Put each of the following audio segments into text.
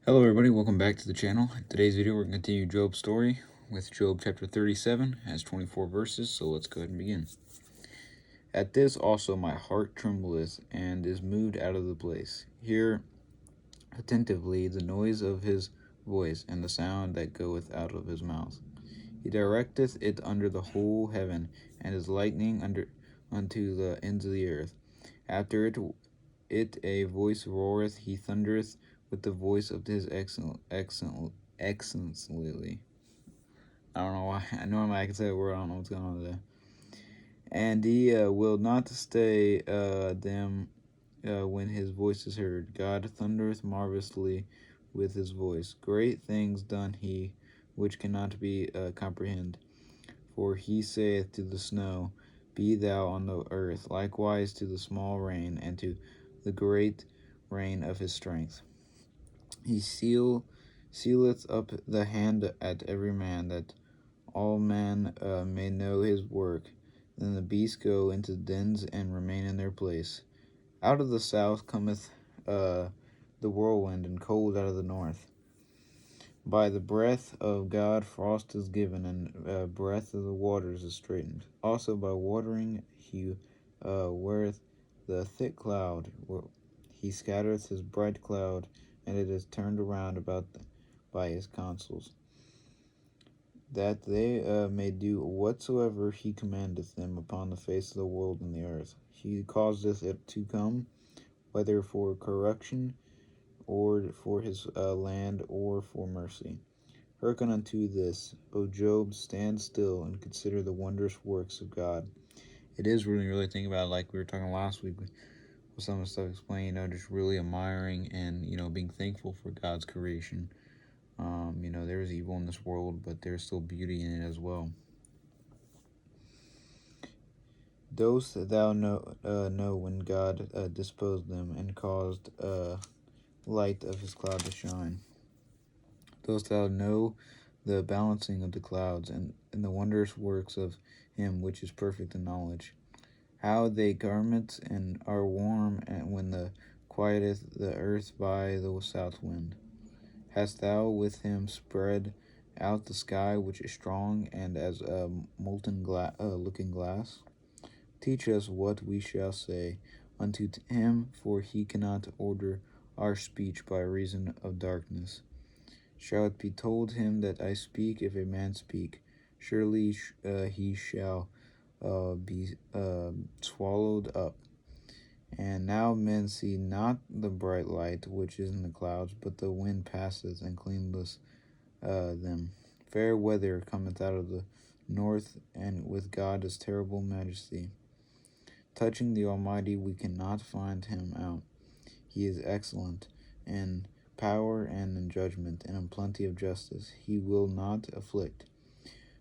Hello everybody, welcome back to the channel. In today's video we're going to continue Job's story with Job chapter 37. It has 24 verses, so let's go ahead and begin. At this also my heart trembleth, and is moved out of the place. Hear attentively the noise of his voice, and the sound that goeth out of his mouth. He directeth it under the whole heaven, and his lightning unto the ends of the earth. After it a voice roareth, he thundereth with the voice of his excellency. I don't know why. Normally I can say a word, I don't know what's going on today. And he will not stay them when his voice is heard. God thundereth marvelously with his voice. Great things done he, which cannot be comprehended. For he saith to the snow, Be thou on the earth, likewise to the small rain, and to the great rain of his strength. He sealeth up the hand at every man, that all men may know his work. Then the beasts go into dens and remain in their place. Out of the south cometh the whirlwind, and cold out of the north. By the breath of God frost is given, and breath of the waters is straightened. Also by watering he weareth the thick cloud. He scattereth his bright cloud, and it is turned around by his counsels, that they may do whatsoever he commandeth them upon the face of the world and the earth. He causeth it to come, whether for correction, or for his land, or for mercy. Hearken unto this, O Job, stand still and consider the wondrous works of God. It is really thinking about, like we were talking last week with some of the stuff explained, just really admiring and, being thankful for God's creation. There's evil in this world, but there's still beauty in it as well. Dost thou know when God disposed them, and caused light of his cloud to shine? Dost thou know the balancing of the clouds, and the wondrous works of him which is perfect in knowledge? How they garment and are warm, and when the quieteth the earth by the south wind. Hast thou with him spread out the sky, which is strong, and as a molten looking glass? Teach us what we shall say unto him, for he cannot order our speech by reason of darkness. Shall it be told him that I speak, if a man speak? Surely he shall be swallowed up. And now men see not the bright light which is in the clouds, but the wind passeth and cleaneth them. Fair weather cometh out of the north, and with God is terrible majesty. Touching the Almighty we cannot find him out. He is excellent in power and in judgment, and in plenty of justice. He will not afflict.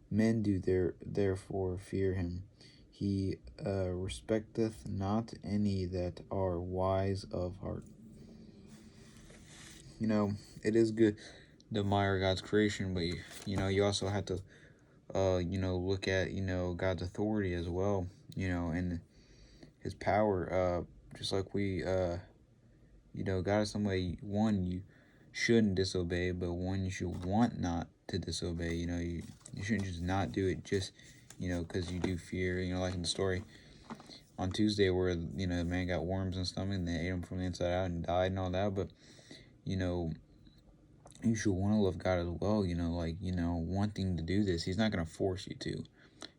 Men do therefore fear him. He respecteth not any that are wise of heart. It is good to admire God's creation, but you also have to look at God's authority as well, and his power. Just like we God is some way, one, you shouldn't disobey, but one, you should want not to disobey. You shouldn't just not do it just because you do fear. Like in the story on Tuesday where the man got worms in his stomach and they ate him from the inside out and died and all that. But you should want to love God as well. Wanting to do this. He's not gonna force you to.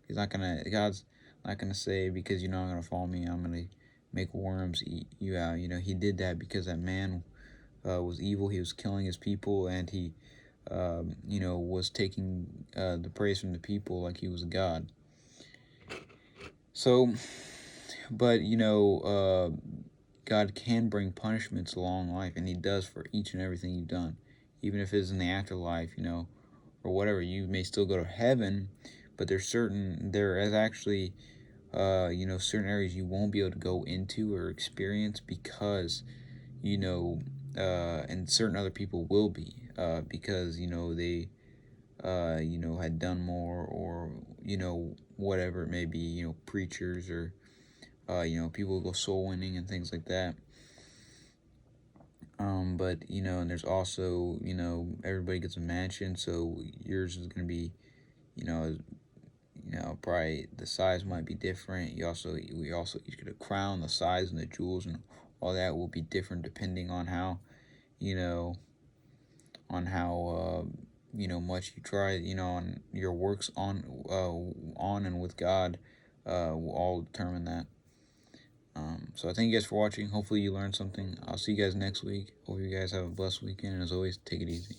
God's not gonna say, because you're not gonna follow me, I'm gonna make worms eat you out. He did that because that man was evil. He was killing his people, and he was taking the praise from the people like he was a god. So, but God can bring punishments along life, and he does for each and everything you've done. Even if it's in the afterlife, or whatever, you may still go to heaven, but there is actually certain areas you won't be able to go into or experience, because and certain other people will be, because they had done more, or whatever it may be, preachers, or people who go soul winning and things like that. But and there's also everybody gets a mansion, so yours is gonna be probably the size might be different. We also each get a crown. The size and the jewels and all that will be different depending on how you know on how much you try. On your works on and with God, will all determine that. So I thank you guys for watching. Hopefully you learned something. I'll see you guys next week. Hope you guys have a blessed weekend. And as always, take it easy.